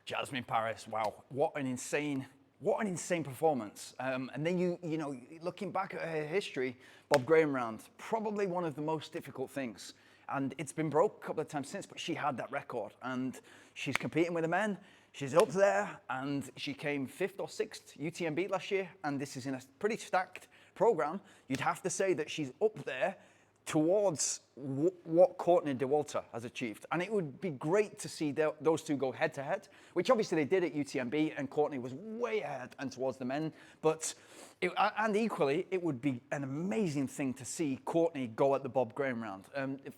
Jasmin Paris, wow, what an insane performance. And then you know, looking back at her history, Bob Graham round, probably one of the most difficult things. And it's been broke a couple of times since, but she had that record. And she's competing with the men. She's up there, and she came 5th or 6th UTMB last year. And this is in a pretty stacked program. You'd have to say that she's up there towards what Courtney Dauwalter has achieved. And it would be great to see those two go head to head, which obviously they did at UTMB, and Courtney was way ahead and towards the men. But and equally, it would be an amazing thing to see Courtney go at the Bob Graham round.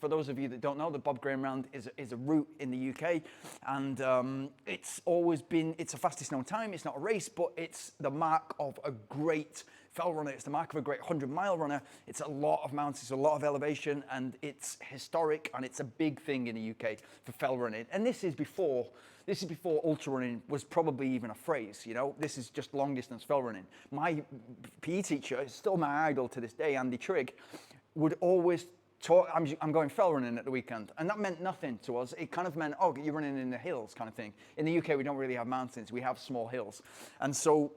For those of you that don't know, the Bob Graham round is a route in the UK, and it's always been, it's a fastest known time. It's not a race, but it's the mark of a great fell runner. It's the mark of a great 100-mile runner. It's a lot of mountains, it's a lot of elevation, and it's historic, and it's a big thing in the UK for fell running. And this is before ultra running was probably even a phrase, you know. This is just long distance fell running. My PE teacher, is still my idol to this day, Andy Trigg, would always talk, I'm going fell running at the weekend. And that meant nothing to us. It kind of meant, oh, you're running in the hills kind of thing. In the UK, we don't really have mountains, we have small hills. And so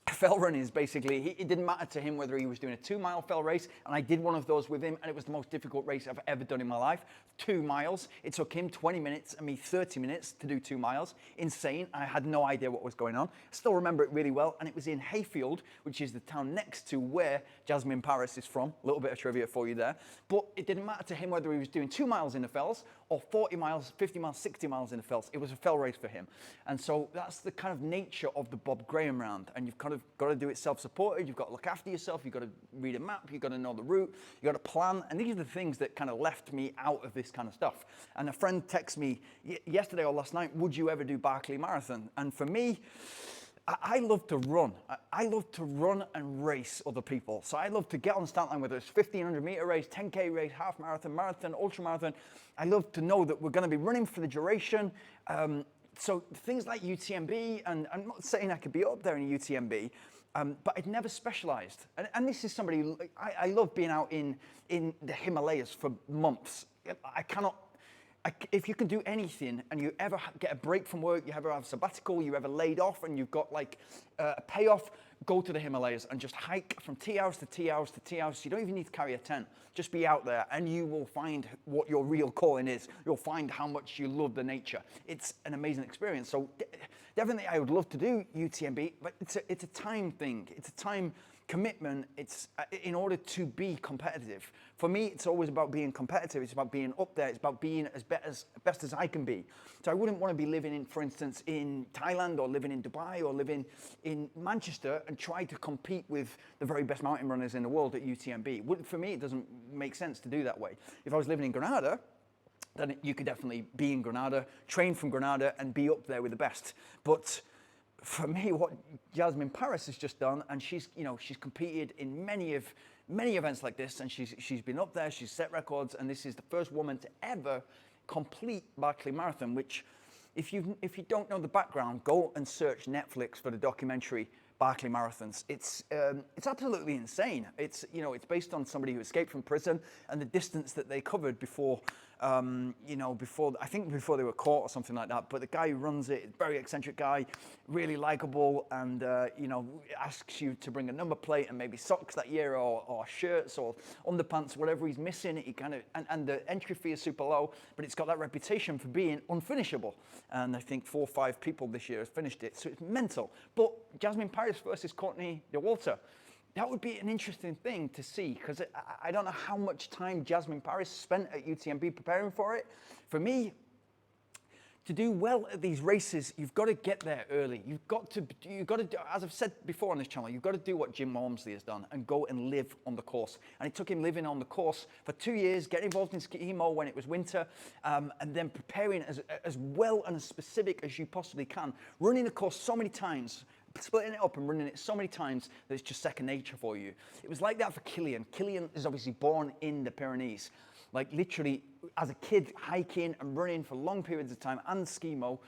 fell running is basically, it didn't matter to him whether he was doing a 2-mile fell race, and I did one of those with him, and it was the most difficult race I've ever done in my life. 2 miles. It took him 20 minutes and me 30 minutes to do 2 miles. Insane. I had no idea what was going on. I still remember it really well, and it was in Hadfield, which is the town next to where Jasmin Paris is from. A little bit of trivia for you there. But it didn't matter to him whether he was doing 2 miles in the fells or 40 miles, 50 miles, 60 miles in the fells. It was a fell race for him. And so that's the kind of nature of the Bob Graham round, and you've kind of got to do it self-supported. You've got to look after yourself. You've got to read a map. You've got to know the route. You've got to plan. And these are the things that kind of left me out of this kind of stuff. And a friend texted me yesterday or last night, would you ever do Barkley Marathon? And for me, I love to run. I love to run and race other people. So I love to get on the start line, whether it's 1,500 meter race, 10K race, half marathon, marathon, ultra marathon. I love to know that we're going to be running for the duration. So things like UTMB, and I'm not saying I could be up there in a UTMB, but I'd never specialized. And this is somebody, I love being out in the Himalayas for months. If you can do anything and you ever get a break from work, you ever have a sabbatical, you ever laid off and you've got like a payoff, go to the Himalayas and just hike from tea house to tea house to tea house. You don't even need to carry a tent. Just be out there and you will find what your real calling is. You'll find how much you love the nature. It's an amazing experience. So definitely I would love to do UTMB, but it's a time thing. It's a time commitment. It's in order to be competitive. For me, it's always about being competitive. It's about being up there. It's about being as best as I can be. So I wouldn't want to be living in, for instance, in Thailand or living in Dubai or living in Manchester and try to compete with the very best mountain runners in the world at UTMB. For me, it doesn't make sense to do that way. If I was living in Granada, then you could definitely be in Granada, train from Granada, and be up there with the best. But for me, what Jasmin Paris has just done, and she's competed in many events like this, and she's been up there, she's set records, and this is the first woman to ever complete Barkley Marathon, which if you don't know the background, go and search Netflix for the documentary Barkley Marathons. It's absolutely insane. It's based on somebody who escaped from prison and the distance that they covered before before they were caught or something like that. But the guy who runs it, very eccentric guy, really likable, and asks you to bring a number plate and maybe socks that year or shirts or underpants, whatever he's missing. He kind of and the entry fee is super low, but it's got that reputation for being unfinishable. And I think 4 or 5 people this year have finished it, so it's mental. But Jasmin Paris versus Courtney Dauwalter, that would be an interesting thing to see, because I don't know how much time Jasmin Paris spent at UTMB preparing for it. For me, to do well at these races, you've got to get there early. You've got to do, as I've said before on this channel, you've got to do what Jim Walmsley has done and go and live on the course. And it took him living on the course for 2 years, getting involved in skimo when it was winter, and then preparing as well and as specific as you possibly can, running the course so many times, splitting it up and running it so many times that it's just second nature for you. It was like that for Kilian. Kilian is obviously born in the Pyrenees. Like literally as a kid, hiking and running for long periods of time and skimo,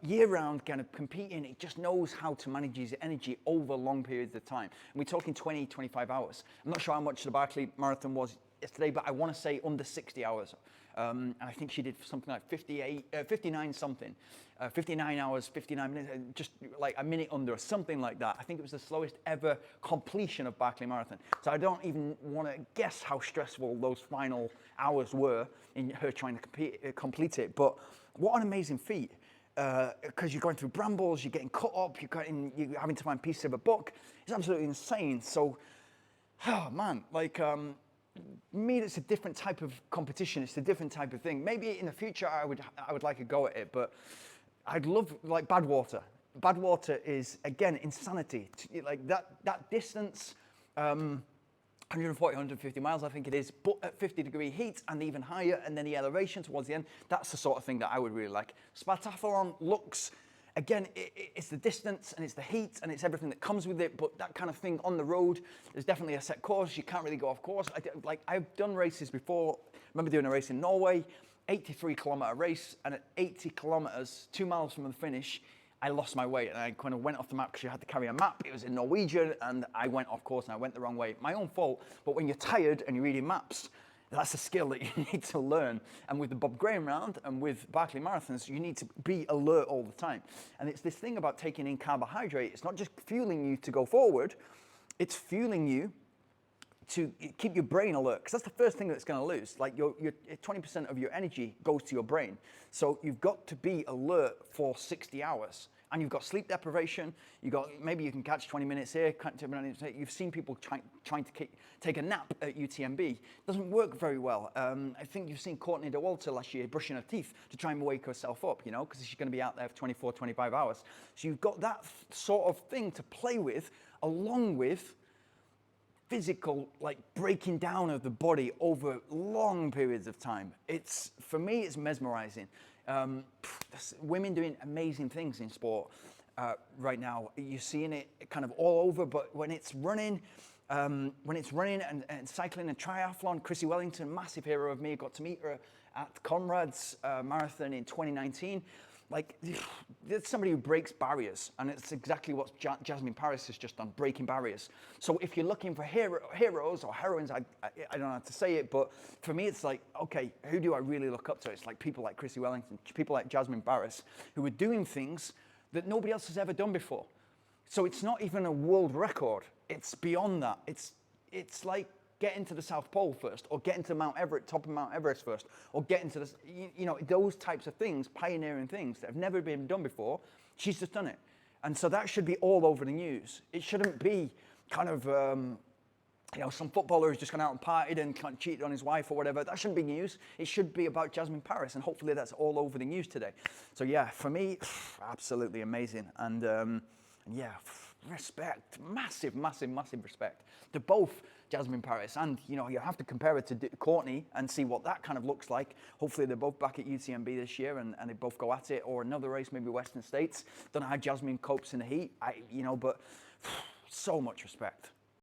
year round, kind of competing. He just knows how to manage his energy over long periods of time. And we're talking 20, 25 hours. I'm not sure how much the Barkley Marathon was yesterday, but I want to say under 60 hours. And I think she did something like 59 something, 59 hours, 59 minutes, just like a minute under, something like that. I think it was the slowest ever completion of Barkley Marathon. So I don't even want to guess how stressful those final hours were in her trying to complete it. But what an amazing feat. Because you're going through brambles, you're getting cut up, you're having to find pieces of a book. It's absolutely insane. So, oh man, like, me, it's a different type of competition. It's a different type of thing. Maybe in the future I would like a go at it, but I'd love, like, Badwater. Badwater is, again, insanity. Like that distance, 140, 150 miles, I think it is, but at 50-degree heat and even higher, and then the elevation towards the end, that's the sort of thing that I would really like. Spartathlon looks, again, it's the distance and it's the heat and it's everything that comes with it, but that kind of thing on the road, there's definitely a set course. You can't really go off course. I've done races before. I remember doing a race in Norway, 83-kilometer race, and at 80 kilometers, 2 miles from the finish, I lost my way and I kind of went off the map because you had to carry a map. It was in Norwegian and I went off course and I went the wrong way. My own fault, but when you're tired and you're reading maps, that's a skill that you need to learn. And with the Bob Graham round and with Barkley Marathons, you need to be alert all the time. And it's this thing about taking in carbohydrate. It's not just fueling you to go forward, it's fueling you to keep your brain alert, because that's the first thing that's going to lose. Like, your 20% of your energy goes to your brain. So you've got to be alert for 60 hours. And you've got sleep deprivation. Maybe you can catch 20 minutes here. You've seen people trying to take a nap at UTMB. It doesn't work very well. I think you've seen Courtney Dauwalter last year brushing her teeth to try and wake herself up, because she's going to be out there for 24, 25 hours. So you've got that sort of thing to play with, along with physical, like, breaking down of the body over long periods of time. For me, it's mesmerizing. Women doing amazing things in sport right now. You're seeing it kind of all over, but when it's running and cycling and triathlon, Chrissy Wellington, massive hero of me, got to meet her at Comrades Marathon in 2019. Like, there's somebody who breaks barriers, and it's exactly what Jasmin Paris has just done, breaking barriers. So if you're looking for heroes or heroines, I don't know how to say it, but for me it's like, okay, who do I really look up to? It's like people like Chrissy Wellington, people like Jasmin Paris, who are doing things that nobody else has ever done before. So it's not even a world record. It's beyond that. It's like getting to the South Pole first, or getting to Mount Everest, top of Mount Everest first, or getting to those types of things, pioneering things that have never been done before. She's just done it. And so that should be all over the news. It shouldn't be kind of, some footballer who's just gone out and partied and kind of cheated on his wife or whatever. That shouldn't be news. It should be about Jasmin Paris, and hopefully that's all over the news today. So yeah, for me, absolutely amazing. And yeah, respect, massive, massive, massive respect to both Jasmin Paris, and you have to compare it to Courtney and see what that kind of looks like. Hopefully they're both back at UTMB this year and they both go at it, or another race, maybe Western States. Don't know how Jasmin copes in the heat, but so much respect.